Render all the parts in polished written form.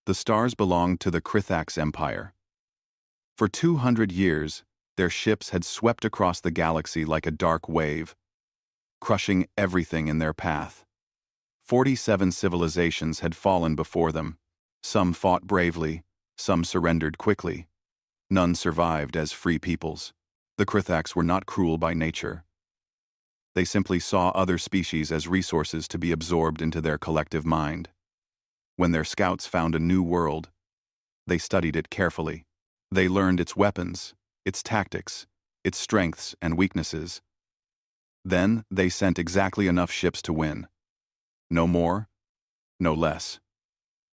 The stars belonged to the Krithax Empire. For 200 years, their ships had swept across the galaxy like a dark wave, crushing everything in their path. 47 civilizations had fallen before them. Some fought bravely, some surrendered quickly. None survived as free peoples. The Krithax were not cruel by nature. They simply saw other species as resources to be absorbed into their collective mind. When their scouts found a new world, they studied it carefully. They learned its weapons, its tactics, its strengths and weaknesses. Then they sent exactly enough ships to win. No more, no less.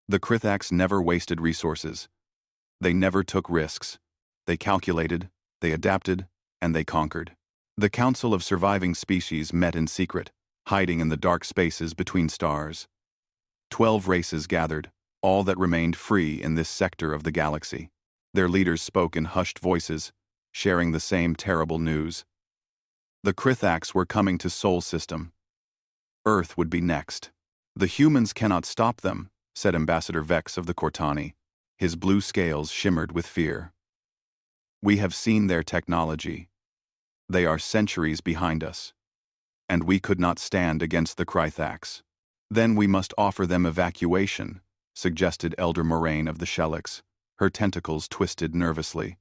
The Krithax never wasted resources. They never took risks. They calculated, they adapted, and they conquered. The Council of Surviving Species met in secret, hiding in the dark spaces between stars. 12 races gathered, all that remained free in this sector of the galaxy. Their leaders spoke in hushed voices, sharing the same terrible news. The Krithax were coming to Sol System. Earth would be next. The humans cannot stop them, said Ambassador Vex of the Cortani. His blue scales shimmered with fear. We have seen their technology. They are centuries behind us. And we could not stand against the Krithax. Then we must offer them evacuation, suggested Elder Moraine of the Shelix, her tentacles twisted nervously.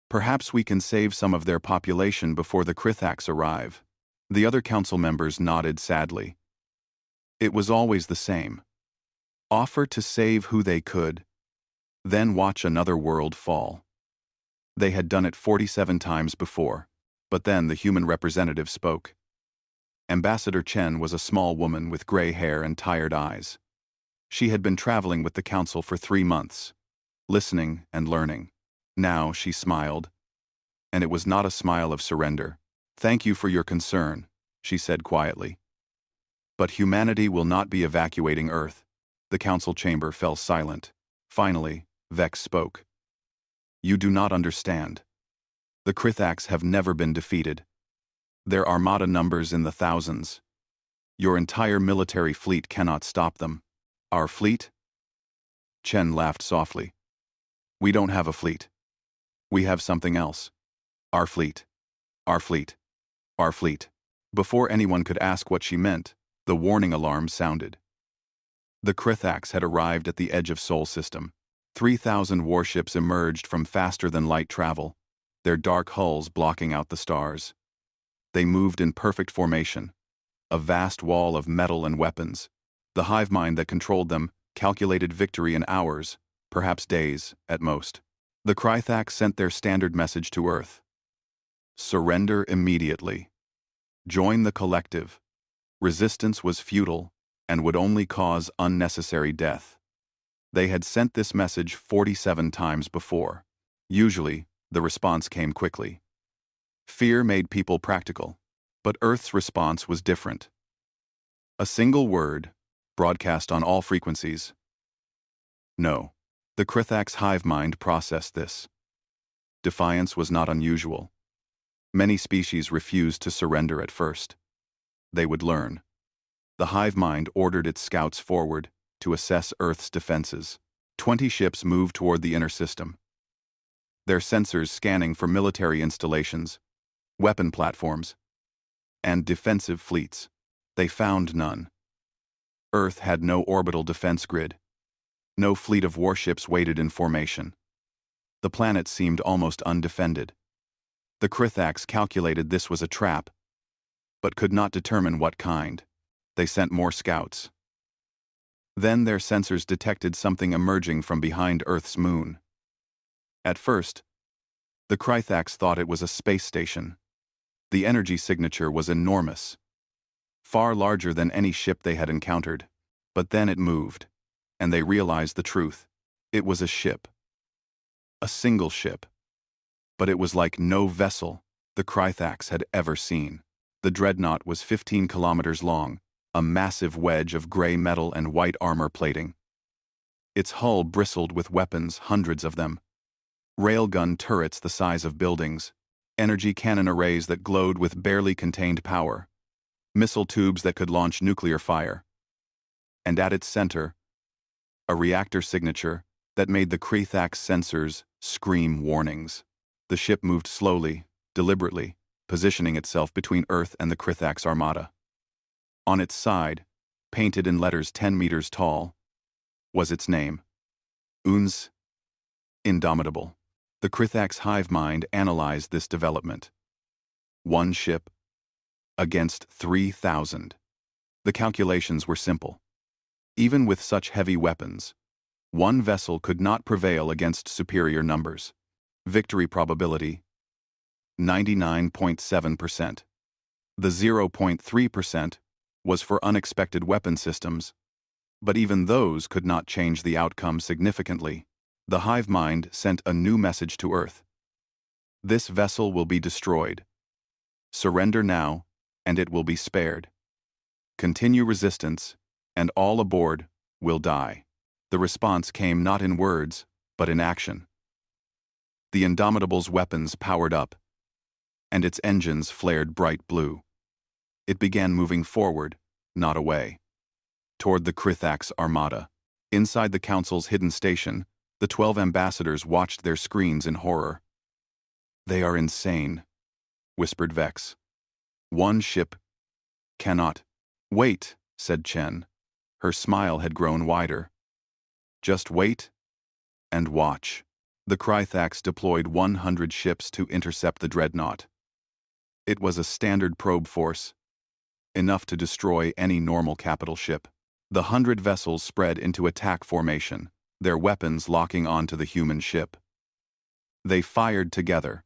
Perhaps we can save some of their population before the Krithax arrive. The other council members nodded sadly. It was always the same. Offer to save who they could, then watch another world fall. They had done it 47 times before, but then the human representative spoke. Ambassador Chen was a small woman with gray hair and tired eyes. She had been traveling with the council for 3 months, listening and learning. Now she smiled, and it was not a smile of surrender. Thank you for your concern, she said quietly. But humanity will not be evacuating Earth. The council chamber fell silent. Finally, Vex spoke. You do not understand. The Krithax have never been defeated. Their armada numbers in the thousands. Your entire military fleet cannot stop them. Our fleet? Chen laughed softly. We don't have a fleet. We have something else. Our fleet. Our fleet. Our fleet. Before anyone could ask what she meant, the warning alarm sounded. The Krithax had arrived at the edge of Sol System. 3,000 warships emerged from faster-than-light travel, their dark hulls blocking out the stars. They moved in perfect formation, a vast wall of metal and weapons. The hive mind that controlled them calculated victory in hours, perhaps days, at most. The Krithax sent their standard message to Earth. Surrender immediately. Join the collective. Resistance was futile and would only cause unnecessary death. They had sent this message 47 times before. Usually, the response came quickly. Fear made people practical, but Earth's response was different. A single word, broadcast on all frequencies. No. The Krithax hive mind processed this. Defiance was not unusual. Many species refused to surrender at first. They would learn. The hive mind ordered its scouts forward to assess Earth's defenses. 20 ships moved toward the inner system. Their sensors scanning for military installations, weapon platforms, and defensive fleets. They found none. Earth had no orbital defense grid. No fleet of warships waited in formation. The planet seemed almost undefended. The Krithax calculated this was a trap, but could not determine what kind. They sent more scouts. Then their sensors detected something emerging from behind Earth's moon. At first, the Krithax thought it was a space station. The energy signature was enormous, far larger than any ship they had encountered. But then it moved, and they realized the truth. It was a ship. A single ship. But it was like no vessel the Krithax had ever seen. The Dreadnought was 15 kilometers long, a massive wedge of gray metal and white armor plating. Its hull bristled with weapons, hundreds of them. Railgun turrets the size of buildings, energy cannon arrays that glowed with barely contained power, missile tubes that could launch nuclear fire. And at its center, a reactor signature that made the Krethax sensors scream warnings. The ship moved slowly, deliberately, positioning itself between Earth and the Krethax armada. On its side, painted in letters 10 meters tall, was its name. Uns. Indomitable. The Krethax hive mind analyzed this development. One ship against 3,000. The calculations were simple. Even with such heavy weapons, one vessel could not prevail against superior numbers. Victory probability, 99.7%. The 0.3% was for unexpected weapon systems, but even those could not change the outcome significantly. The hive mind sent a new message to Earth. This vessel will be destroyed. Surrender now, and it will be spared. Continue resistance, and all aboard will die. The response came not in words, but in action. The Indomitable's weapons powered up, and its engines flared bright blue. It began moving forward, not away, toward the Krethax armada. Inside the Council's hidden station, the 12 ambassadors watched their screens in horror. "They are insane," whispered Vex. "One ship cannot." "Wait," said Chen. Her smile had grown wider. "Just wait and watch." The Krethax deployed 100 ships to intercept the Dreadnought. It was a standard probe force, enough to destroy any normal capital ship. The 100 vessels spread into attack formation, their weapons locking onto the human ship. They fired together.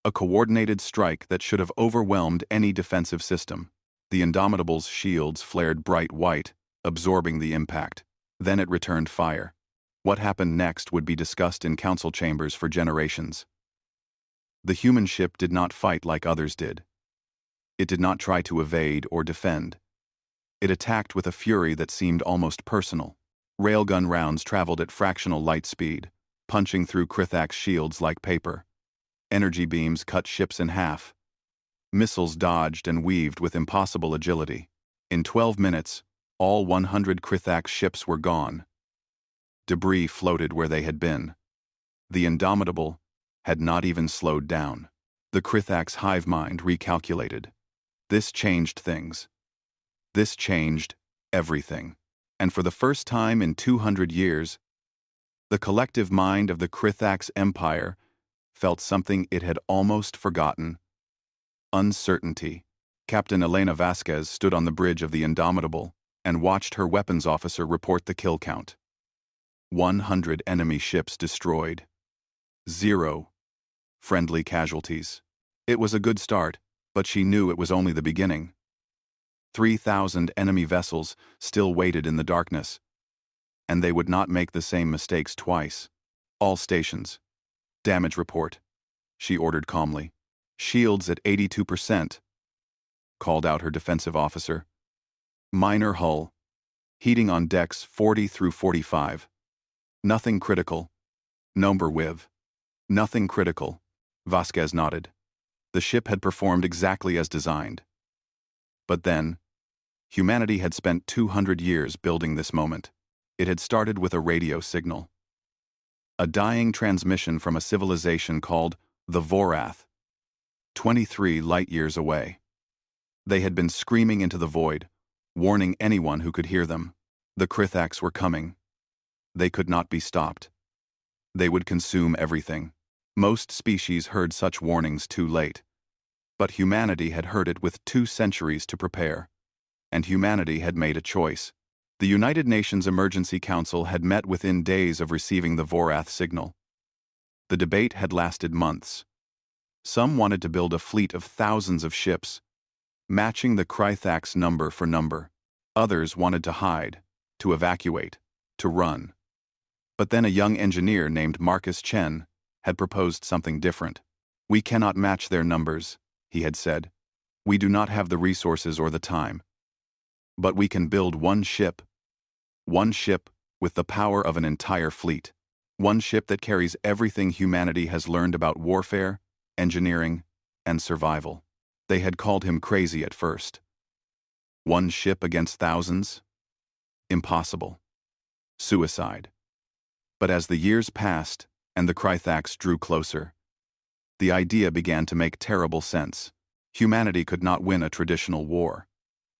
A coordinated strike that should have overwhelmed any defensive system. The Indomitable's shields flared bright white, absorbing the impact. Then it returned fire. What happened next would be discussed in council chambers for generations. The human ship did not fight like others did. It did not try to evade or defend. It attacked with a fury that seemed almost personal. Railgun rounds traveled at fractional light speed, punching through Krethax shields like paper. Energy beams cut ships in half. Missiles dodged and weaved with impossible agility. In 12 minutes, all 100 Krethax ships were gone. Debris floated where they had been. The Indomitable had not even slowed down. The Krethax hive mind recalculated. This changed things. This changed everything. And for the first time in 200 years, the collective mind of the Krethax Empire felt something it had almost forgotten. Uncertainty. Captain Elena Vasquez stood on the bridge of the Indomitable and watched her weapons officer report the kill count. 100 enemy ships destroyed. 0 friendly casualties. It was a good start, but she knew it was only the beginning. 3,000 enemy vessels still waited in the darkness, and they would not make the same mistakes twice. "All stations. Damage report," she ordered calmly. "Shields at 82%, called out her defensive officer. "Minor hull. Heating on decks 40 through 45. Nothing critical. Number Wiv. Nothing critical." Vasquez nodded. The ship had performed exactly as designed. But then, humanity had spent 200 years building this moment. It had started with a radio signal. A dying transmission from a civilization called the Vorath, 23 light-years away. They had been screaming into the void, warning anyone who could hear them. The Krethax were coming. They could not be stopped. They would consume everything. Most species heard such warnings too late. But humanity had heard it with 2 centuries to prepare. And humanity had made a choice. The United Nations Emergency Council had met within days of receiving the Vorath signal. The debate had lasted months. Some wanted to build a fleet of thousands of ships, matching the Krethax number for number. Others wanted to hide, to evacuate, to run. But then a young engineer named Marcus Chen had proposed something different. "We cannot match their numbers," he had said. "We do not have the resources or the time. But we can build one ship with the power of an entire fleet. One ship that carries everything humanity has learned about warfare, engineering, and survival." They had called him crazy at first. One ship against thousands? Impossible. suicide. But as the years passed and the Krythax drew closer, the idea began to make terrible sense. Humanity could not win a traditional war.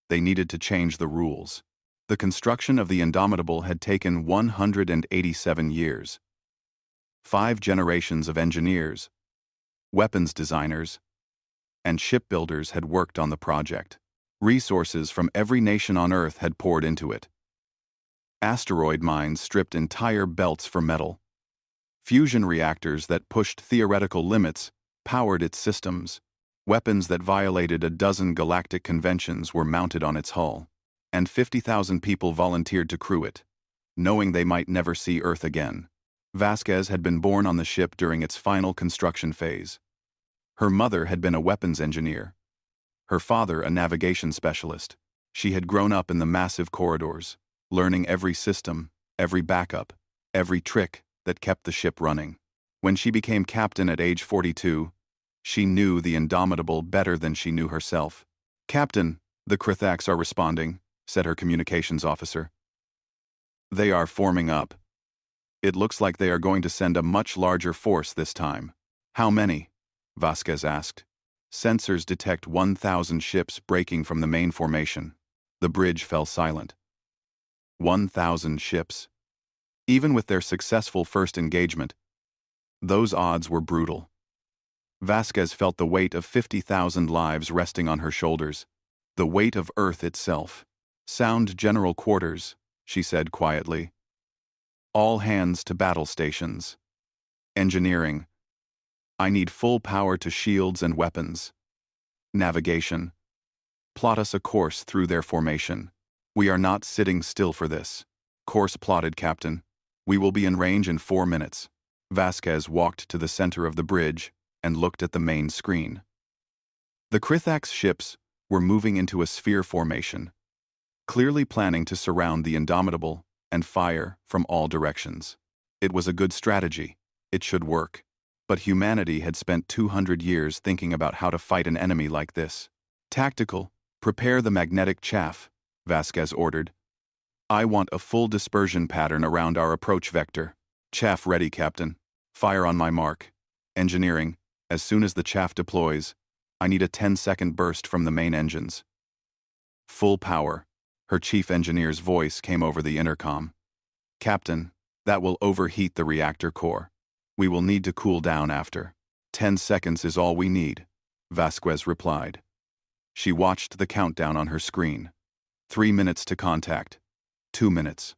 They needed to change the rules. The construction of the Indomitable had taken 187 years. 5 generations of engineers, weapons designers, and shipbuilders had worked on the project. Resources from every nation on Earth had poured into it. Asteroid mines stripped entire belts for metal. Fusion reactors that pushed theoretical limits powered its systems. Weapons that violated a dozen galactic conventions were mounted on its hull, and 50,000 people volunteered to crew it, knowing they might never see Earth again. Vasquez had been born on the ship during its final construction phase. Her mother had been a weapons engineer. Her father a navigation specialist. She had grown up in the massive corridors, learning every system, every backup, every trick that kept the ship running. When she became captain at age 42, she knew the Indomitable better than she knew herself. "Captain, the Krythax are responding," said her communications officer. "They are forming up. It looks like they are going to send a much larger force this time." "How many?" Vasquez asked. "Sensors detect 1,000 ships breaking from the main formation." The bridge fell silent. 1,000 ships. Even with their successful first engagement, those odds were brutal. Vasquez felt the weight of 50,000 lives resting on her shoulders, the weight of Earth itself. "Sound general quarters," she said quietly. "All hands to battle stations. Engineering. I need full power to shields and weapons. Navigation. Plot us a course through their formation. We are not sitting still for this." "Course plotted, Captain. We will be in range in 4 minutes." Vasquez walked to the center of the bridge and looked at the main screen. The Krythax ships were moving into a sphere formation, clearly planning to surround the Indomitable and fire from all directions. It was a good strategy. It should work. But humanity had spent 200 years thinking about how to fight an enemy like this. "Tactical, prepare the magnetic chaff," Vasquez ordered. "I want a full dispersion pattern around our approach vector." "Chaff ready, Captain. Fire on my mark." "Engineering, as soon as the chaff deploys, I need a 10-second burst from the main engines." "Full power." Her chief engineer's voice came over the intercom. "Captain, that will overheat the reactor core. We will need to cool down after." 10 seconds is all we need," Vasquez replied. She watched the countdown on her screen. 3 minutes to contact. 2 minutes.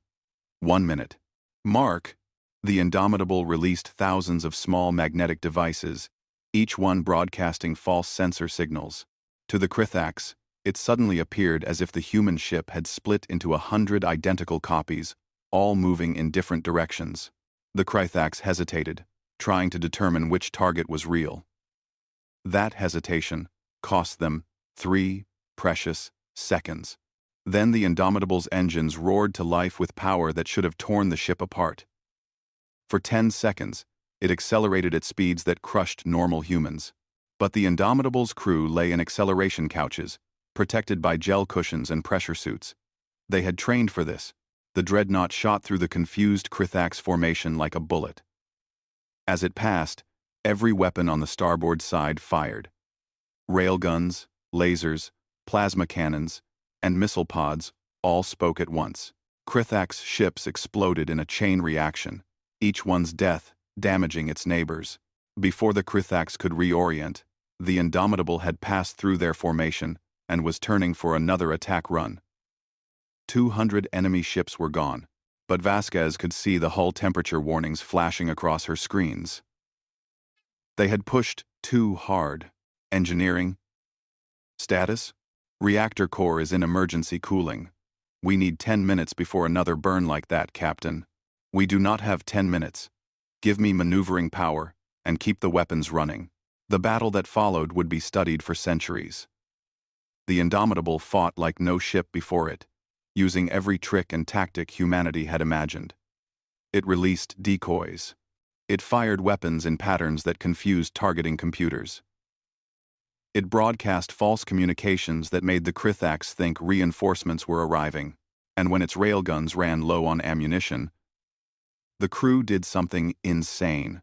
1 minute. "Mark." The Indomitable released thousands of small magnetic devices, each one broadcasting false sensor signals. To the Krythax, it suddenly appeared as if the human ship had split into 100 identical copies, all moving in different directions. The Krythax hesitated, trying to determine which target was real. That hesitation cost them 3 precious seconds. Then the Indomitable's engines roared to life with power that should have torn the ship apart. For 10 seconds, it accelerated at speeds that crushed normal humans. But the Indomitable's crew lay in acceleration couches, protected by gel cushions and pressure suits. They had trained for this. The Dreadnought shot through the confused Krythax formation like a bullet. As it passed, every weapon on the starboard side fired. Railguns, lasers, plasma cannons, and missile pods all spoke at once. Krythax ships exploded in a chain reaction, each one's death damaging its neighbors. Before the Krythax could reorient, the Indomitable had passed through their formation and was turning for another attack run. 200 enemy ships were gone, but Vasquez could see the hull temperature warnings flashing across her screens. They had pushed too hard. Engineering. Status? Reactor core is in emergency cooling. We need 10 minutes before another burn like that, Captain. We do not have 10 minutes. Give me maneuvering power, and keep the weapons running. The battle that followed would be studied for centuries. The Indomitable fought like no ship before it, using every trick and tactic humanity had imagined. It released decoys. It fired weapons in patterns that confused targeting computers. It broadcast false communications that made the Krythax think reinforcements were arriving. and when its railguns ran low on ammunition, the crew did something insane.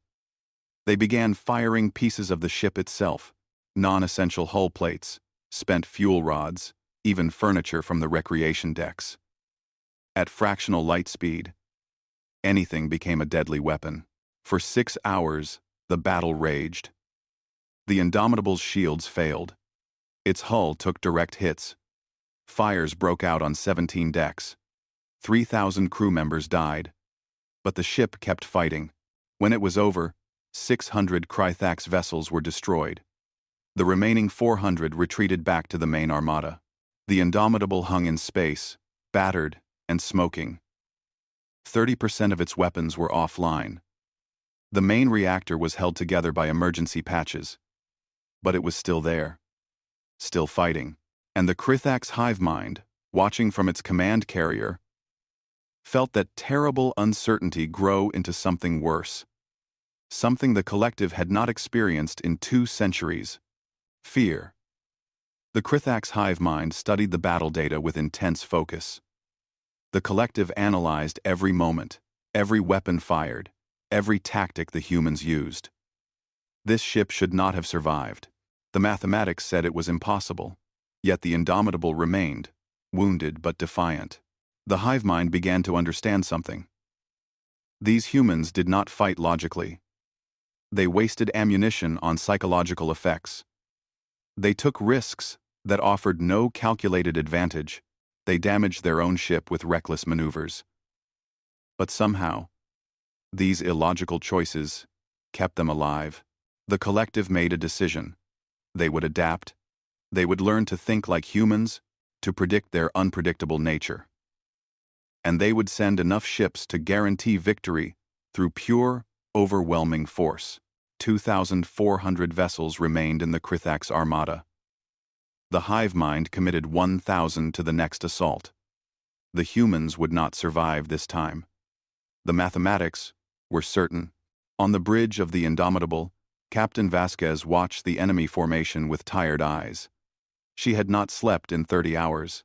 They began firing pieces of the ship itself, non-essential hull plates, spent fuel rods, even furniture from the recreation decks. At fractional light speed, anything became a deadly weapon. For 6 hours, the battle raged. The Indomitable's shields failed. Its hull took direct hits. Fires broke out on 17 decks. 3,000 crew members died. But the ship kept fighting. When it was over, 600 Krythax vessels were destroyed. The remaining 400 retreated back to the main armada. The Indomitable hung in space, battered and smoking. 30% of its weapons were offline. The main reactor was held together by emergency patches. But it was still there. Still fighting. And the Krythax hive mind, watching from its command carrier, felt that terrible uncertainty grow into something worse. Something the collective had not experienced in 2 centuries. Fear. The Krythax hive mind studied the battle data with intense focus. The collective analyzed every moment, every weapon fired, every tactic the humans used. This ship should not have survived. The mathematics said it was impossible. Yet the Indomitable remained, wounded but defiant. The hive mind began to understand something. These humans did not fight logically. They wasted ammunition on psychological effects. They took risks that offered no calculated advantage. They damaged their own ship with reckless maneuvers. But somehow, these illogical choices kept them alive. The collective made a decision. They would adapt. They would learn to think like humans, to predict their unpredictable nature. And they would send enough ships to guarantee victory through pure, overwhelming force. 2,400 vessels remained in the Krythax armada. The hive mind committed 1,000 to the next assault. The humans would not survive this time. The mathematics were certain. On the bridge of the Indomitable, Captain Vasquez watched the enemy formation with tired eyes. She had not slept in 30 hours.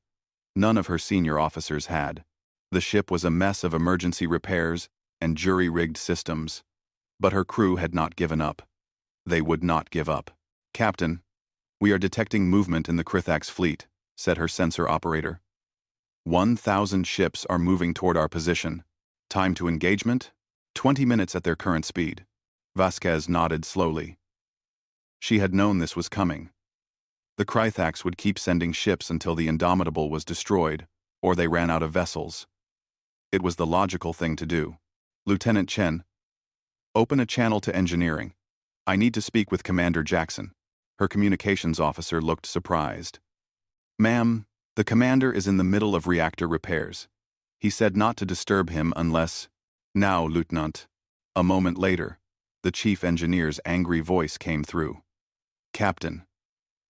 None of her senior officers had. The ship was a mess of emergency repairs and jury-rigged systems. But her crew had not given up. They would not give up. "Captain, we are detecting movement in the Krythax fleet," said her sensor operator. 1,000 ships are moving toward our position. Time to engagement? 20 minutes at their current speed. Vasquez nodded slowly. She had known this was coming. The Krythax would keep sending ships until the Indomitable was destroyed, or they ran out of vessels. It was the logical thing to do. "Lieutenant Chen, open a channel to engineering. I need to speak with Commander Jackson." Her communications officer looked surprised. "Ma'am, the commander is in the middle of reactor repairs. He said not to disturb him unless—" "Now, Lieutenant." A moment later, the chief engineer's angry voice came through. "Captain,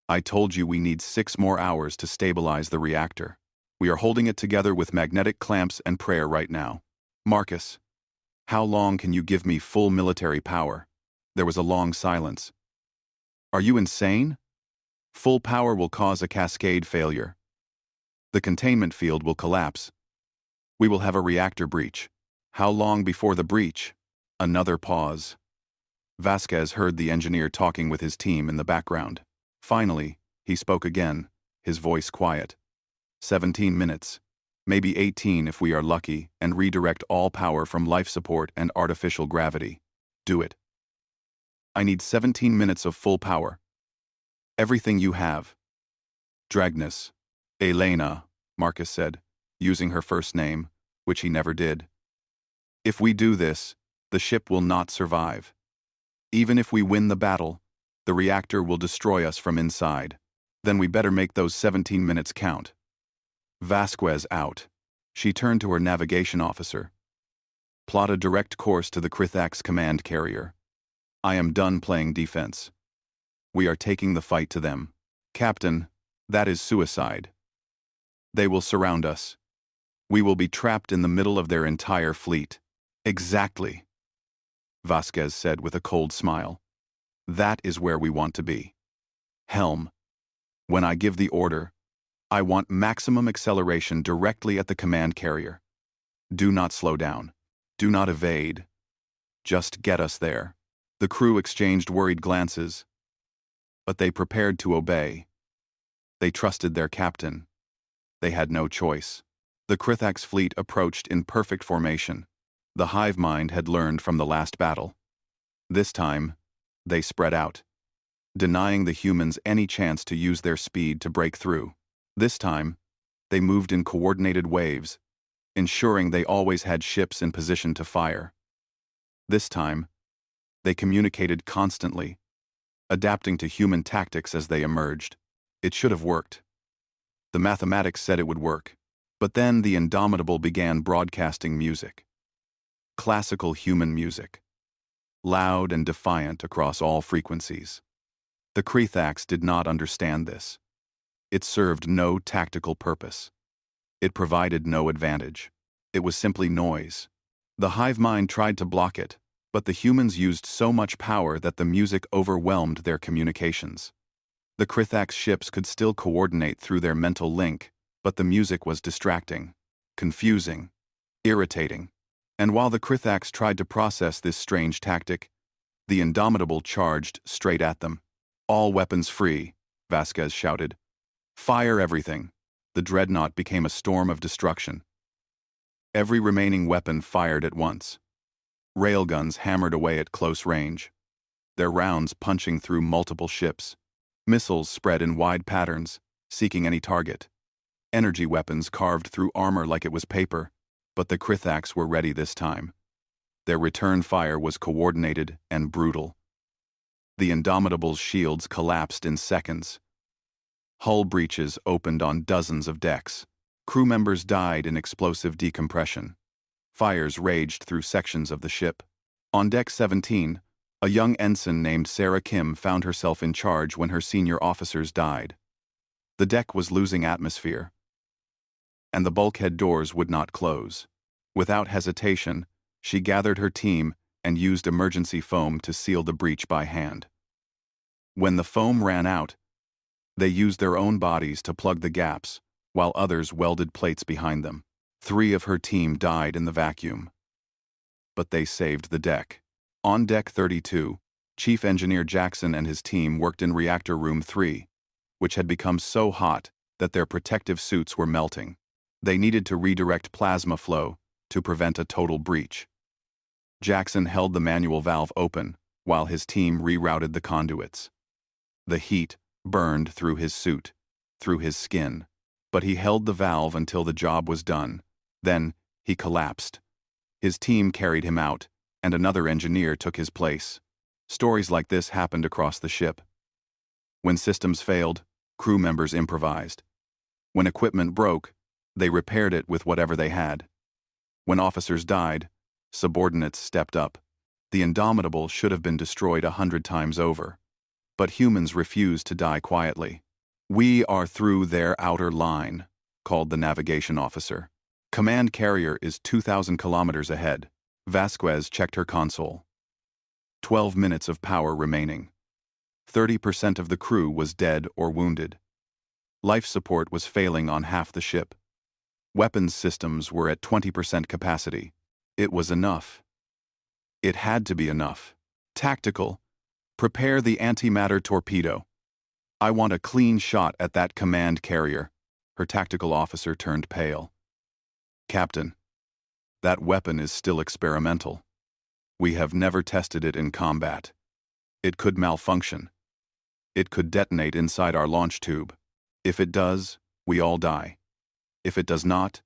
I told you we need 6 more hours to stabilize the reactor. We are holding it together with magnetic clamps and prayer right now. Marcus, how long can you give me full military power?" There was a long silence. "Are you insane? Full power will cause a cascade failure. The containment field will collapse. We will have a reactor breach. How long before the breach?" Another pause. Vasquez heard the engineer talking with his team in the background. Finally, he spoke again, his voice quiet. 17 minutes, maybe 18 if we are lucky, and redirect all power from life support and artificial gravity. Do it. I need 17 minutes of full power. Everything you have." "Dragnus." "Elena," Marcus said, using her first name, which he never did. "If we do this, the ship will not survive. Even if we win the battle, the reactor will destroy us from inside. Then we better make those 17 minutes count." Vasquez out. She turned to her navigation officer. "Plot a direct course to the Krythax command carrier. I am done playing defense. We are taking the fight to them. Captain, that is suicide. They will surround us. We will be trapped in the middle of their entire fleet." "Exactly," Vasquez said with a cold smile. "That is where we want to be. Helm, when I give the order, I want maximum acceleration directly at the command carrier. Do not slow down. Do not evade. Just get us there." The crew exchanged worried glances, but they prepared to obey. They trusted their captain. They had no choice. The Krithax fleet approached in perfect formation. The hive mind had learned from the last battle. This time, they spread out, denying the humans any chance to use their speed to break through. This time, they moved in coordinated waves, ensuring they always had ships in position to fire. This time, they communicated constantly, adapting to human tactics as they emerged. It should have worked. The mathematics said it would work. But then the Indomitable began broadcasting music. Classical human music. Loud and defiant across all frequencies. The Krithax did not understand this. It served no tactical purpose. It provided no advantage. It was simply noise. The hive mind tried to block it, but the humans used so much power that the music overwhelmed their communications. The Krithax ships could still coordinate through their mental link, but the music was distracting, confusing, irritating. And while the Krithax tried to process this strange tactic, the Indomitable charged straight at them. "All weapons free," Vasquez shouted. "Fire everything." The Dreadnought became a storm of destruction. Every remaining weapon fired at once. Railguns hammered away at close range, their rounds punching through multiple ships. Missiles spread in wide patterns, seeking any target. Energy weapons carved through armor like it was paper, but the Krithax were ready this time. Their return fire was coordinated and brutal. The Indomitable's shields collapsed in seconds. Hull breaches opened on dozens of decks. Crew members died in explosive decompression. Fires raged through sections of the ship. On Deck 17, a young ensign named Sarah Kim found herself in charge when her senior officers died. The deck was losing atmosphere, and the bulkhead doors would not close. Without hesitation, she gathered her team and used emergency foam to seal the breach by hand. When the foam ran out, they used their own bodies to plug the gaps, while others welded plates behind them. 3 of her team died in the vacuum. But they saved the deck. On Deck 32, Chief Engineer Jackson and his team worked in Reactor Room 3, which had become so hot that their protective suits were melting. They needed to redirect plasma flow to prevent a total breach. Jackson held the manual valve open while his team rerouted the conduits. The heat burned through his suit, through his skin, but he held the valve until the job was done. Then, he collapsed. His team carried him out, and another engineer took his place. Stories like this happened across the ship. When systems failed, crew members improvised. When equipment broke, they repaired it with whatever they had. When officers died, subordinates stepped up. The Indomitable should have been destroyed 100 times over. But humans refused to die quietly. "We are through their outer line," called the navigation officer. "Command carrier is 2,000 kilometers ahead." Vasquez checked her console. 12 minutes of power remaining. 30% of the crew was dead or wounded. Life support was failing on half the ship. Weapons systems were at 20% capacity. It was enough. It had to be enough. Tactical. Prepare the antimatter torpedo. I want a clean shot at that command carrier. Her tactical officer turned pale. "Captain, that weapon is still experimental. We have never tested it in combat. It could malfunction. It could detonate inside our launch tube. If it does, we all die. If it does not,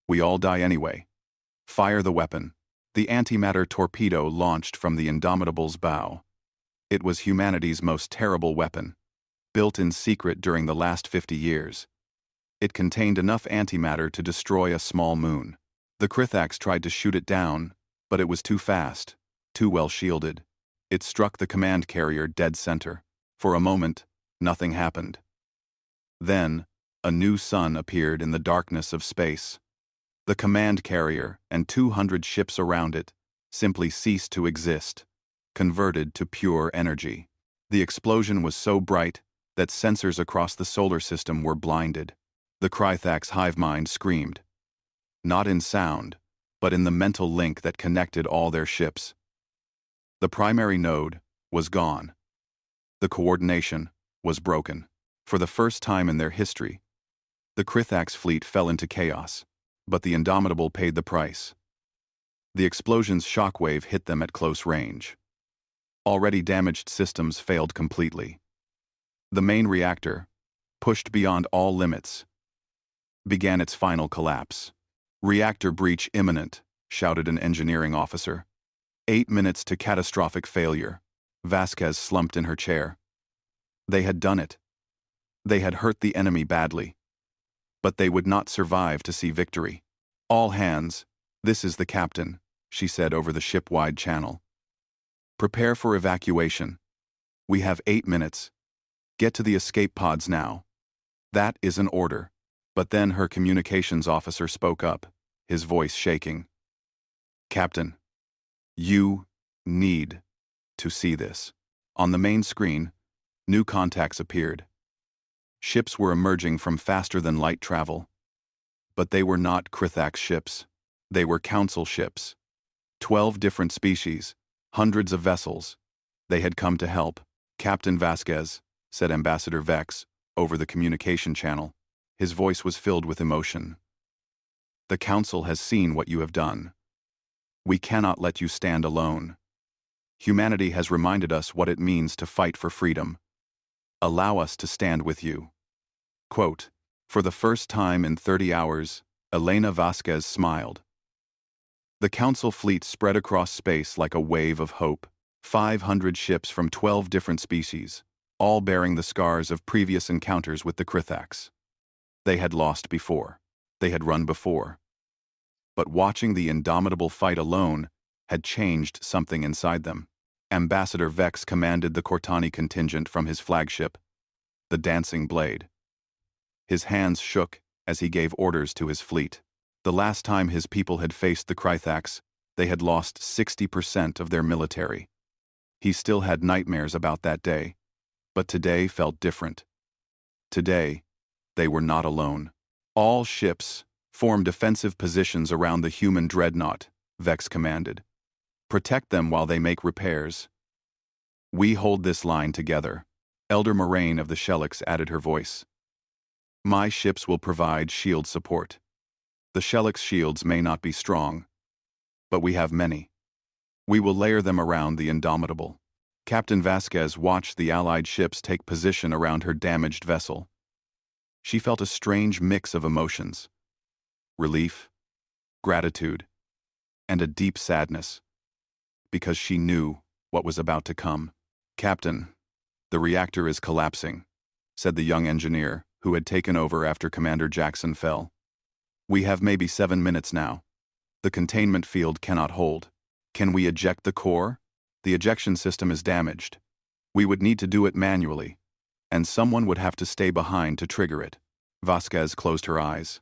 we all die anyway. Fire the weapon." The antimatter torpedo launched from the Indomitable's bow. It was humanity's most terrible weapon, built in secret during the last 50 years. It contained enough antimatter to destroy a small moon. The Krithax tried to shoot it down, but it was too fast, too well shielded. It struck the command carrier dead center. For a moment, nothing happened. Then, a new sun appeared in the darkness of space. The command carrier and 200 ships around it simply ceased to exist, converted to pure energy. The explosion was so bright that sensors across the solar system were blinded. The Krythax hive mind screamed, not in sound, but in the mental link that connected all their ships. The primary node was gone. The coordination was broken. For the first time in their history, the Krythax fleet fell into chaos, but the Indomitable paid the price. The explosion's shockwave hit them at close range. Already damaged systems failed completely. The main reactor, pushed beyond all limits, began its final collapse. "Reactor breach imminent," shouted an engineering officer. 8 minutes to catastrophic failure. Vasquez slumped in her chair. They had done it. They had hurt the enemy badly. But they would not survive to see victory. "All hands, this is the captain," she said over the ship-wide channel. "Prepare for evacuation. We have 8 minutes. Get to the escape pods now." That is an order. But then her communications officer spoke up, his voice shaking. "Captain, you need to see this." On the main screen, new contacts appeared. Ships were emerging from faster-than-light travel. But they were not Krythax ships. They were council ships. 12 different species, hundreds of vessels. They had come to help. "Captain Vasquez," said Ambassador Vex, over the communication channel. His voice was filled with emotion. "The Council has seen what you have done. We cannot let you stand alone. Humanity has reminded us what it means to fight for freedom. Allow us to stand with you." Quote, "For the first time in 30 hours, Elena Vasquez smiled." The Council fleet spread across space like a wave of hope. 500 ships from 12 different species, all bearing the scars of previous encounters with the Krythax. They had lost before. They had run before. But watching the Indomitable fight alone had changed something inside them. Ambassador Vex commanded the Cortani contingent from his flagship, the Dancing Blade. His hands shook as he gave orders to his fleet. The last time his people had faced the Krythax, they had lost 60% of their military. He still had nightmares about that day, but today felt different. Today, they were not alone. "All ships form defensive positions around the human Dreadnought," Vex commanded. "Protect them while they make repairs. We hold this line together." Elder Moraine of the Shellix added her voice. "My ships will provide shield support. The Shellix shields may not be strong, but we have many. We will layer them around the Indomitable." Captain Vasquez watched the Allied ships take position around her damaged vessel. She felt a strange mix of emotions: relief, gratitude, and a deep sadness, because she knew what was about to come. "Captain, the reactor is collapsing," said the young engineer who had taken over after Commander Jackson fell. "We have maybe 7 minutes now. The containment field cannot hold. Can we eject the core? The ejection system is damaged. We would need to do it manually, and someone would have to stay behind to trigger it." Vasquez closed her eyes.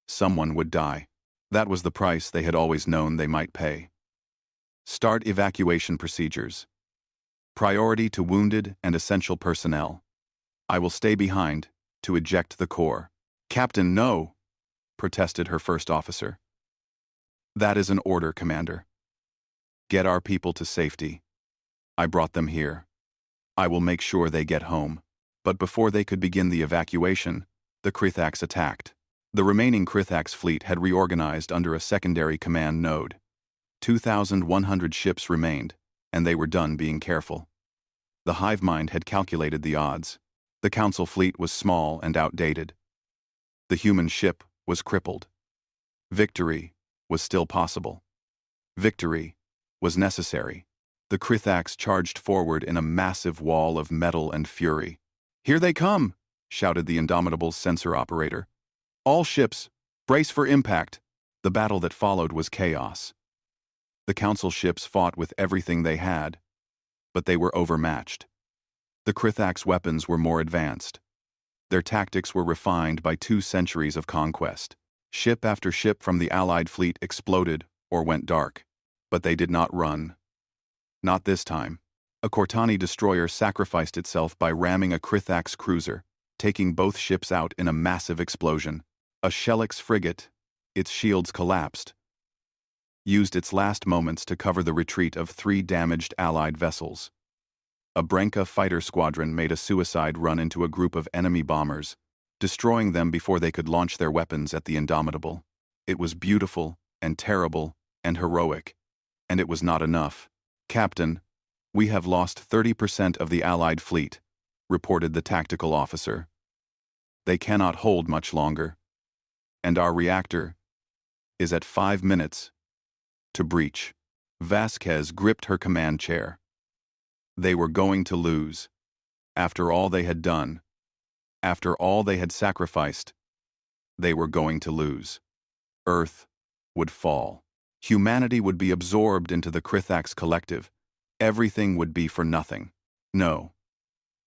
Someone would die. That was the price they had always known they might pay. "Start evacuation procedures. Priority to wounded and essential personnel. I will stay behind to eject the core." "Captain, no!" protested her first officer. "That is an order, Commander. Get our people to safety. I brought them here. I will make sure they get home." But before they could begin the evacuation, the Krythax attacked. The remaining Krythax fleet had reorganized under a secondary command node. 2,100 ships remained, and they were done being careful. The hive mind had calculated the odds. The Council fleet was small and outdated. The human ship was crippled. Victory was still possible. Victory was necessary. The Krythax charged forward in a massive wall of metal and fury. "Here they come!" shouted the Indomitable's sensor operator. "All ships, brace for impact." The battle that followed was chaos. The Council ships fought with everything they had, but they were overmatched. The Krythax weapons were more advanced. Their tactics were refined by 2 centuries of conquest. Ship after ship from the Allied fleet exploded or went dark, but they did not run. Not this time. A Cortani destroyer sacrificed itself by ramming a Krythax cruiser. taking both ships out in a massive explosion. A Shellix frigate, its shields collapsed, used its last moments to cover the retreat of 3 damaged Allied vessels. A Brenka fighter squadron made a suicide run into a group of enemy bombers, destroying them before they could launch their weapons at the Indomitable. It was beautiful and terrible and heroic, and it was not enough. "Captain, we have lost 30% of the Allied fleet," reported the tactical officer. "They cannot hold much longer, and our reactor is at 5 minutes to breach." Vasquez gripped her command chair. They were going to lose. After all they had done, after all they had sacrificed, they were going to lose. Earth would fall. Humanity would be absorbed into the Krithax collective. Everything would be for nothing. No.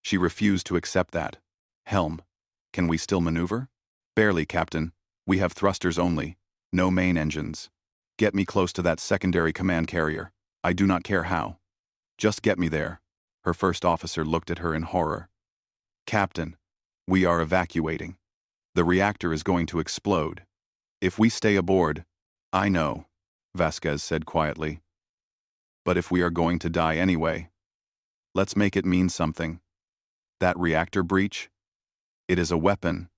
She refused to accept that. "Helm, can we still maneuver?" "Barely, Captain. We have thrusters only. No main engines. Get me close to that secondary command carrier. I do not care how. Just get me there." Her first officer looked at her in horror. "Captain, we are evacuating. The reactor is going to explode. If we stay aboard—" "I know," Vasquez said quietly. "But if we are going to die anyway, let's make it mean something. That reactor breach? It is a weapon.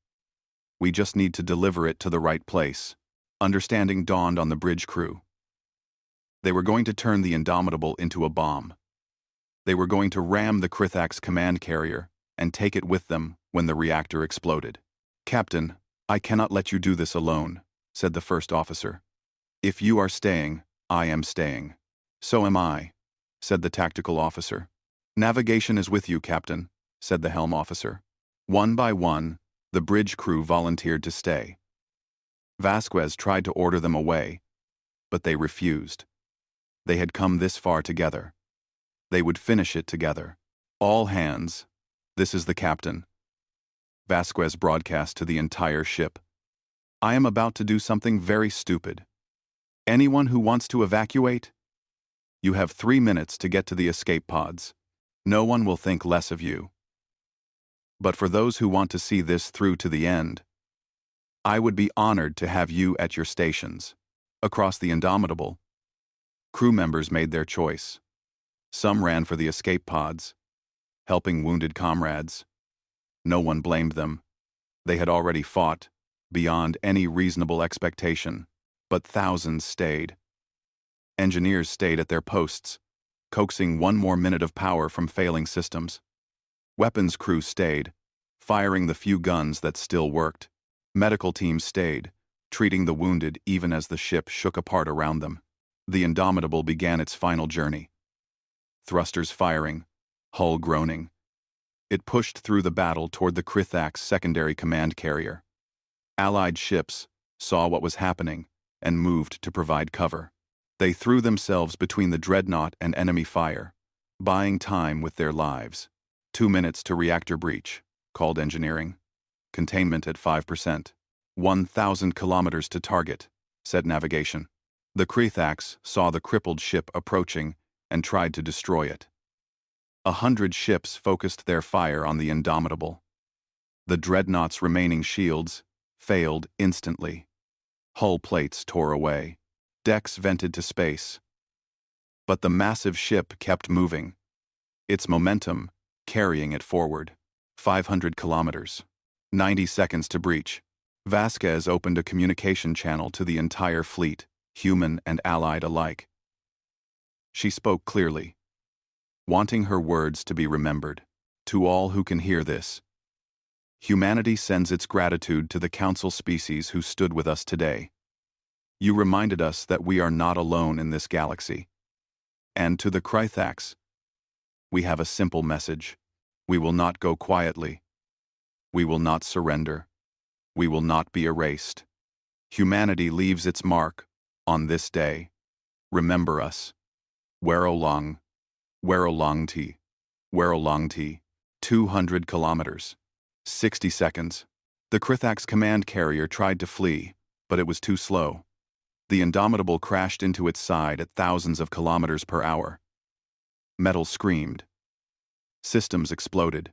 We just need to deliver it to the right place." Understanding dawned on the bridge crew. They were going to turn the Indomitable into a bomb. They were going to ram the Krithax command carrier and take it with them when the reactor exploded. "Captain, I cannot let you do this alone," said the first officer. "If you are staying, I am staying." "So am I," said the tactical officer. "Navigation is with you, Captain," said the helm officer. One by one, the bridge crew volunteered to stay. Vasquez tried to order them away, but they refused. They had come this far together. They would finish it together. "All hands, this is the captain." Vasquez broadcast to the entire ship. "I am about to do something very stupid. Anyone who wants to evacuate? You have 3 minutes to get to the escape pods. No one will think less of you. But for those who want to see this through to the end, I would be honored to have you at your stations." Across the Indomitable, crew members made their choice. Some ran for the escape pods, helping wounded comrades. No one blamed them. They had already fought, beyond any reasonable expectation, but thousands stayed. Engineers stayed at their posts, coaxing 1 more minute of power from failing systems. Weapons crew stayed, firing the few guns that still worked. Medical teams stayed, treating the wounded even as the ship shook apart around them. The Indomitable began its final journey. Thrusters firing, hull groaning. It pushed through the battle toward the Krithax secondary command carrier. Allied ships saw what was happening and moved to provide cover. They threw themselves between the Dreadnought and enemy fire, buying time with their lives. 2 minutes to reactor breach, called engineering. Containment at 5%. 1,000 kilometers to target, said navigation. The Krithax saw the crippled ship approaching and tried to destroy it. 100 ships focused their fire on the Indomitable. The Dreadnought's remaining shields failed instantly. Hull plates tore away. Decks vented to space. But the massive ship kept moving, its momentum carrying it forward. 500 kilometers. 90 seconds to breach. Vasquez opened a communication channel to the entire fleet, human and allied alike. She spoke clearly, wanting her words to be remembered. To all who can hear this, humanity sends its gratitude to the council species who stood with us today. You reminded us that we are not alone in this galaxy. And to the Krithax, we have a simple message. We will not go quietly. We will not surrender. We will not be erased. Humanity leaves its mark on this day. Remember us. Werolong. Werolongti. Werolongti. 200 kilometers. 60 seconds. The Krithax command carrier tried to flee, but it was too slow. The Indomitable crashed into its side at thousands of kilometers per hour. Metal screamed. Systems exploded.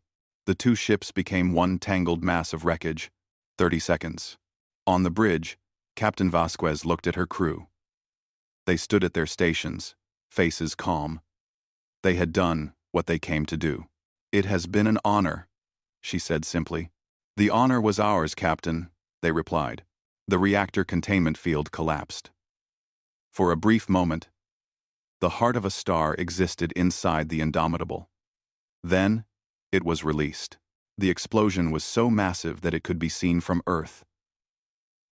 The two ships became one tangled mass of wreckage. 30 seconds. On the bridge, Captain Vasquez looked at her crew. They stood at their stations, faces calm. They had done what they came to do. "It has been an honor," she said simply. "The honor was ours, Captain," they replied. The reactor containment field collapsed. For a brief moment, the heart of a star existed inside the Indomitable. Then, it was released. The explosion was so massive that it could be seen from Earth.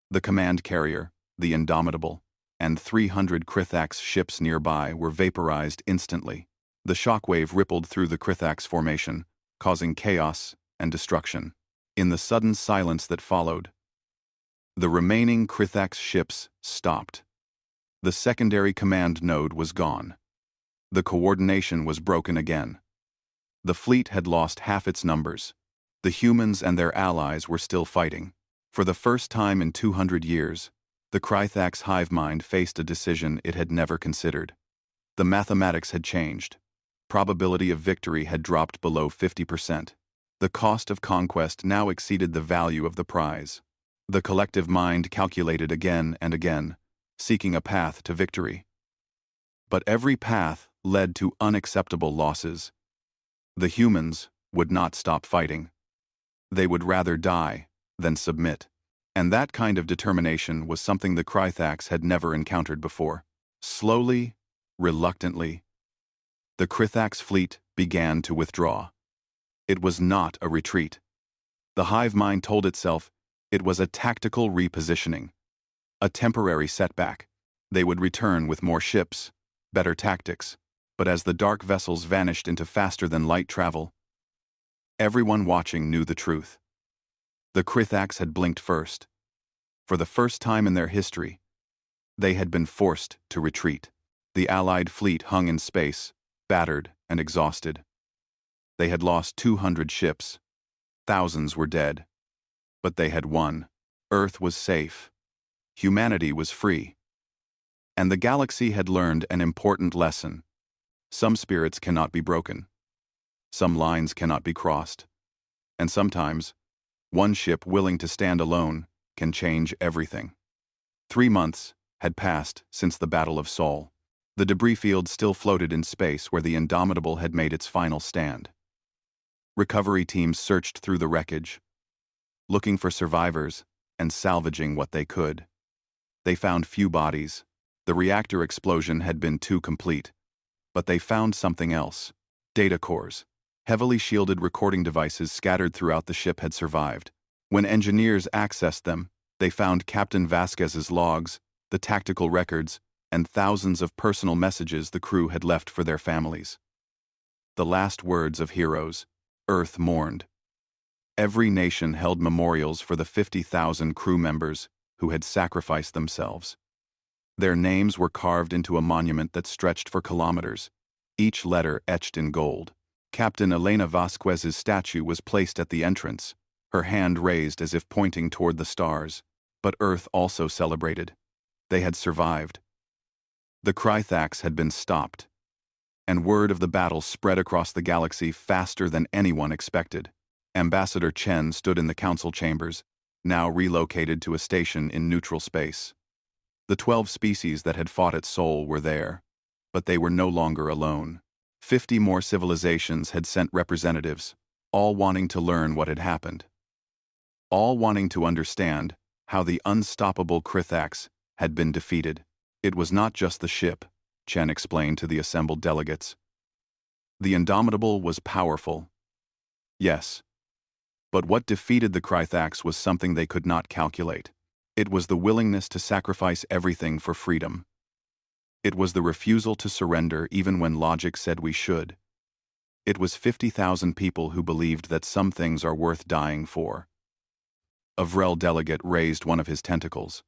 The command carrier, the Indomitable, and 300 Krithax ships nearby were vaporized instantly. The shockwave rippled through the Krithax formation, causing chaos and destruction. In the sudden silence that followed, the remaining Krithax ships stopped. The secondary command node was gone. The coordination was broken again. The fleet had lost half its numbers. The humans and their allies were still fighting. For the first time in 200 years, the Krithax hive mind faced a decision it had never considered. The mathematics had changed. Probability of victory had dropped below 50%. The cost of conquest now exceeded the value of the prize. The collective mind calculated again and again, seeking a path to victory. But every path led to unacceptable losses. The humans would not stop fighting. They would rather die than submit. And that kind of determination was something the Krithax had never encountered before. Slowly, reluctantly, the Krithax fleet began to withdraw. It was not a retreat. The hive mind told itself it was a tactical repositioning, a temporary setback. They would return with more ships, better tactics, but as the dark vessels vanished into faster-than-light travel, everyone watching knew the truth. The Krithax had blinked first. For the first time in their history, they had been forced to retreat. The Allied fleet hung in space, battered and exhausted. They had lost 200 ships. Thousands were dead. But they had won. Earth was safe. Humanity was free. And the galaxy had learned an important lesson. Some spirits cannot be broken. Some lines cannot be crossed. And sometimes, one ship willing to stand alone can change everything. 3 months had passed since the Battle of Sol. The debris field still floated in space where the Indomitable had made its final stand. Recovery teams searched through the wreckage, looking for survivors and salvaging what they could. They found few bodies. The reactor explosion had been too complete. But they found something else. Data cores. Heavily shielded recording devices scattered throughout the ship had survived. When engineers accessed them, they found Captain Vasquez's logs, the tactical records, and thousands of personal messages the crew had left for their families. The last words of heroes. Earth mourned. Every nation held memorials for the 50,000 crew members who had sacrificed themselves. Their names were carved into a monument that stretched for kilometers, each letter etched in gold. Captain Elena Vasquez's statue was placed at the entrance, her hand raised as if pointing toward the stars. But Earth also celebrated. They had survived. The Krithax had been stopped, and word of the battle spread across the galaxy faster than anyone expected. Ambassador Chen stood in the council chambers, now relocated to a station in neutral space. The 12 species that had fought at Sol were there, but they were no longer alone. 50 more civilizations had sent representatives, all wanting to learn what had happened. All wanting to understand how the unstoppable Krithax had been defeated. It was not just the ship, Chen explained to the assembled delegates. The Indomitable was powerful. Yes. But what defeated the Krithax was something they could not calculate. It was the willingness to sacrifice everything for freedom. It was the refusal to surrender even when logic said we should. It was 50,000 people who believed that some things are worth dying for. A Vrel delegate raised one of his tentacles.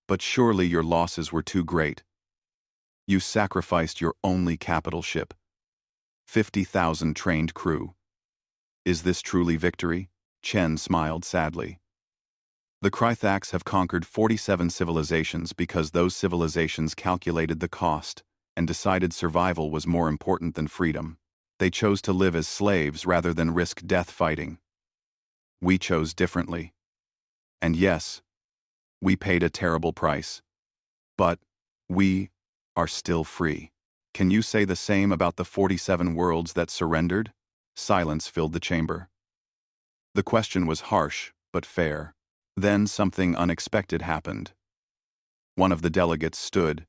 But surely your losses were too great. You sacrificed your only capital ship. 50,000 trained crew. Is this truly victory? Chen smiled sadly. The Krithax have conquered 47 civilizations because those civilizations calculated the cost and decided survival was more important than freedom. They chose to live as slaves rather than risk death fighting. We chose differently. And yes, we paid a terrible price. But we are still free. Can you say the same about the 47 worlds that surrendered? Silence filled the chamber. The question was harsh, but fair. Then something unexpected happened. One of the delegates stood.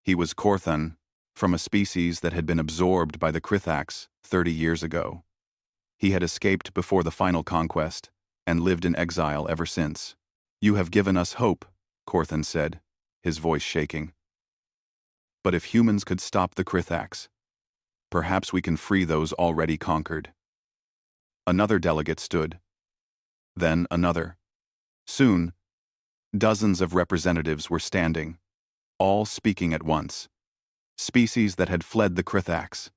He was Korthon, from a species that had been absorbed by the Krithax 30 years ago. He had escaped before the final conquest, and lived in exile ever since. "You have given us hope," Korthon said, his voice shaking. "But if humans could stop the Krithax, perhaps we can free those already conquered." Another delegate stood. Then another. Soon, dozens of representatives were standing, all speaking at once. Species that had fled the Krithax.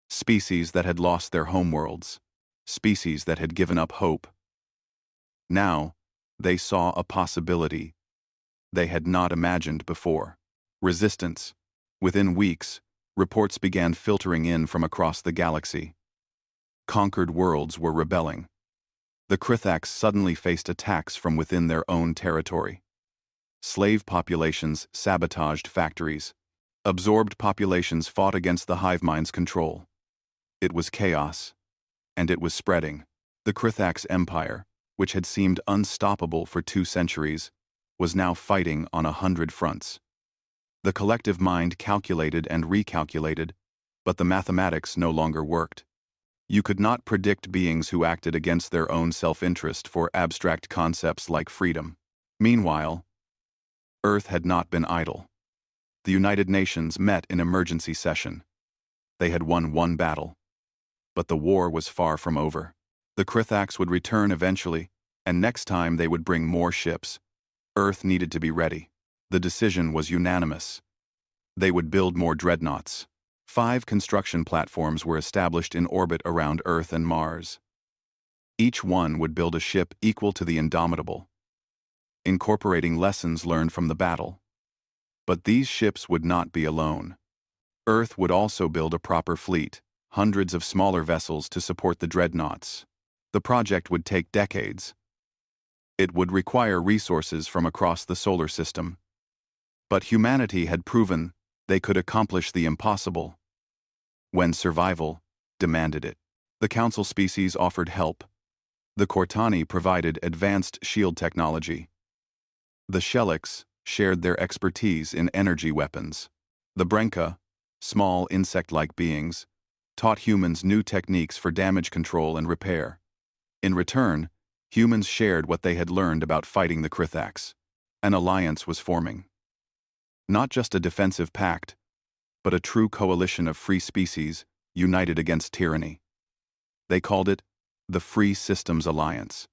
Species that had lost their homeworlds. Species that had given up hope. Now, they saw a possibility they had not imagined before. Resistance. Within weeks, reports began filtering in from across the galaxy. Conquered worlds were rebelling. The Krithax suddenly faced attacks from within their own territory. Slave populations sabotaged factories. Absorbed populations fought against the hive mind's control. It was chaos, and it was spreading. The Krithax Empire, which had seemed unstoppable for 2 centuries, was now fighting on 100 fronts. The collective mind calculated and recalculated, but the mathematics no longer worked. You could not predict beings who acted against their own self-interest for abstract concepts like freedom. Meanwhile, Earth had not been idle. The United Nations met in emergency session. They had won one battle, but the war was far from over. The Krithax would return eventually, and next time they would bring more ships. Earth needed to be ready. The decision was unanimous. They would build more dreadnoughts. 5 construction platforms were established in orbit around Earth and Mars. Each one would build a ship equal to the Indomitable, incorporating lessons learned from the battle. But these ships would not be alone. Earth would also build a proper fleet, hundreds of smaller vessels to support the dreadnoughts. The project would take decades. It would require resources from across the solar system. But humanity had proven they could accomplish the impossible when survival demanded it. The Council species offered help. The Cortani provided advanced shield technology. The Shelix shared their expertise in energy weapons. The Brenka, small insect-like beings, taught humans new techniques for damage control and repair. In return, humans shared what they had learned about fighting the Krithax. An alliance was forming. Not just a defensive pact, but a true coalition of free species united against tyranny. They called it the Free Systems Alliance.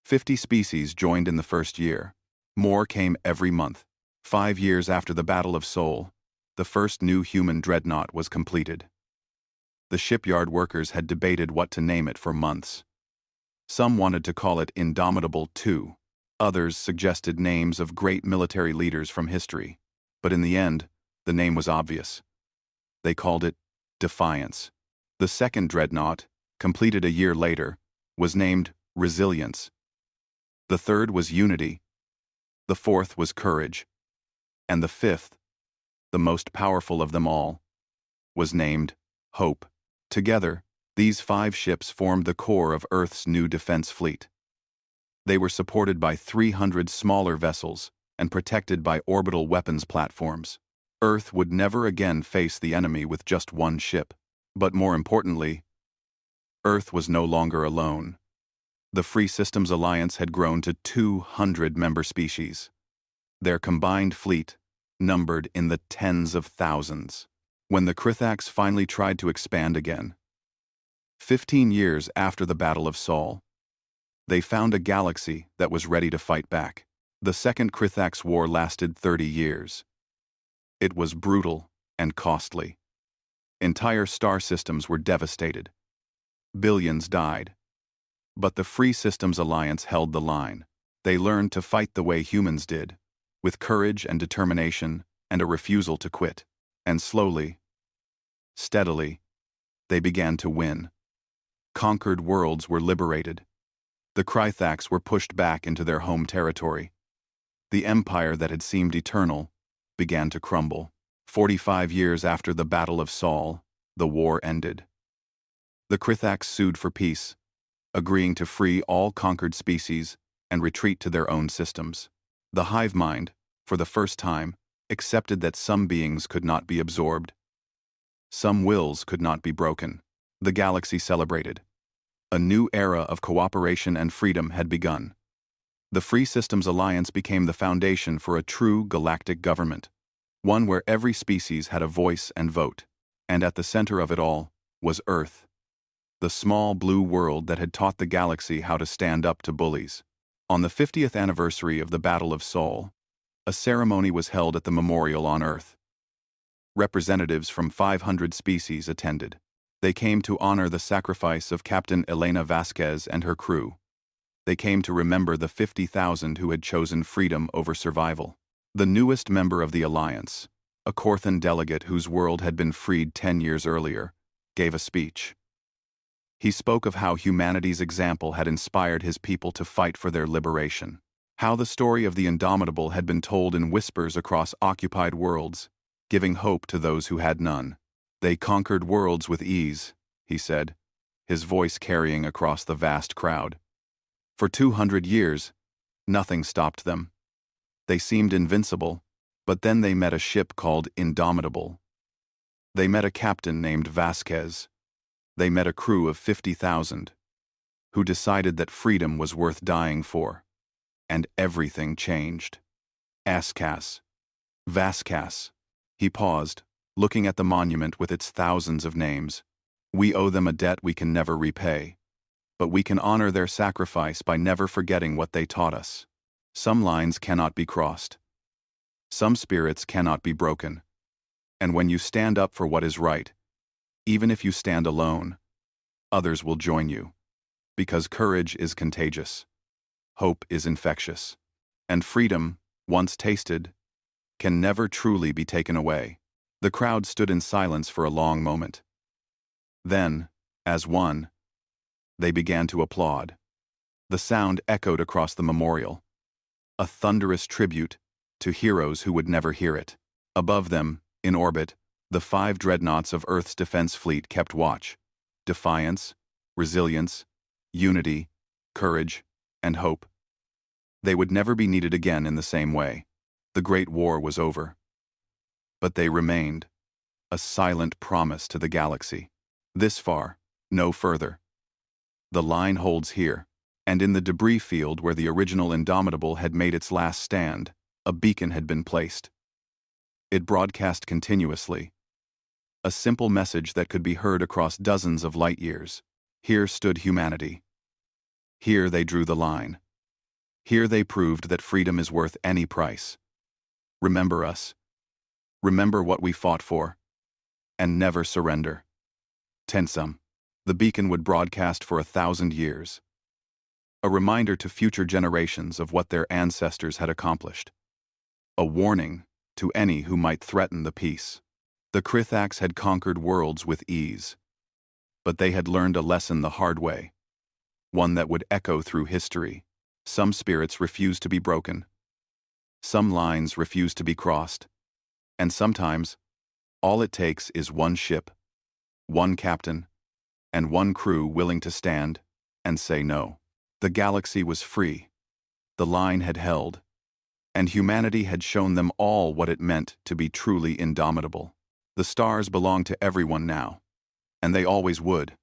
50 species joined in the first year. More came every month. 5 years after the Battle of Sol, the first new human dreadnought was completed. The shipyard workers had debated what to name it for months. Some wanted to call it Indomitable II. Others suggested names of great military leaders from history. But in the end, the name was obvious. They called it Defiance. The second dreadnought, completed a year later, was named Resilience. The third was Unity. The fourth was Courage. And the fifth, the most powerful of them all, was named Hope. Together, these 5 ships formed the core of Earth's new defense fleet. They were supported by 300 smaller vessels and protected by orbital weapons platforms. Earth would never again face the enemy with just one ship. But more importantly, Earth was no longer alone. The Free Systems Alliance had grown to 200 member species. Their combined fleet numbered in the tens of thousands. When the Krithax finally tried to expand again, 15 years after the Battle of Sol, they found a galaxy that was ready to fight back. The Second Krithax War lasted 30 years. It was brutal and costly. Entire star systems were devastated. Billions died. But the Free Systems Alliance held the line. They learned to fight the way humans did, with courage and determination and a refusal to quit. And slowly, steadily, They began to win. Conquered worlds were liberated. The Krythax were pushed back into their home territory. The empire that had seemed eternal began to crumble. 45 years after the Battle of Sol, the war ended. The Krythax sued for peace, agreeing to free all conquered species and retreat to their own systems. The hive mind, for the first time, accepted that some beings could not be absorbed. Some wills could not be broken. The galaxy celebrated. A new era of cooperation and freedom had begun. The Free Systems Alliance became the foundation for a true galactic government, one where every species had a voice and vote, and at the center of it all was Earth, the small blue world that had taught the galaxy how to stand up to bullies. On the 50th anniversary of the Battle of Sol, a ceremony was held at the memorial on Earth. Representatives from 500 species attended. They came to honor the sacrifice of Captain Elena Vasquez and her crew. They came to remember the 50,000 who had chosen freedom over survival. The newest member of the Alliance, a Corthan delegate whose world had been freed 10 years earlier, gave a speech. He spoke of how humanity's example had inspired his people to fight for their liberation, how the story of the Indomitable had been told in whispers across occupied worlds, giving hope to those who had none. They conquered worlds with ease, he said, his voice carrying across the vast crowd. For 200 years, nothing stopped them. They seemed invincible, but then they met a ship called Indomitable. They met a captain named Vasquez. They met a crew of 50,000, who decided that freedom was worth dying for. And everything changed. Vasquez. He paused, looking at the monument with its thousands of names. We owe them a debt we can never repay, but we can honor their sacrifice by never forgetting what they taught us. Some lines cannot be crossed. Some spirits cannot be broken. And when you stand up for what is right, even if you stand alone, others will join you. Because courage is contagious. Hope is infectious. And freedom, once tasted, can never truly be taken away. The crowd stood in silence for a long moment. Then, as one, they began to applaud. The sound echoed across the memorial, a thunderous tribute to heroes who would never hear it. Above them, in orbit, the 5 dreadnoughts of Earth's defense fleet kept watch. Defiance, resilience, unity, courage, and hope. They would never be needed again in the same way. The Great War was over. But they remained, a silent promise to the galaxy. This far, no further. The line holds here, and in the debris field where the original Indomitable had made its last stand, a beacon had been placed. It broadcast continuously, a simple message that could be heard across dozens of light years. Here stood humanity. Here they drew the line. Here they proved that freedom is worth any price. Remember us. Remember what we fought for. And never surrender. Tensum. The beacon would broadcast for 1,000 years. A reminder to future generations of what their ancestors had accomplished. A warning to any who might threaten the peace. The Krythax had conquered worlds with ease. But they had learned a lesson the hard way. One that would echo through history. Some spirits refused to be broken. Some lines refused to be crossed. And sometimes, all it takes is one ship, one captain, and one crew willing to stand and say no. The galaxy was free. The line had held. And humanity had shown them all what it meant to be truly indomitable. The stars belong to everyone now. And they always would.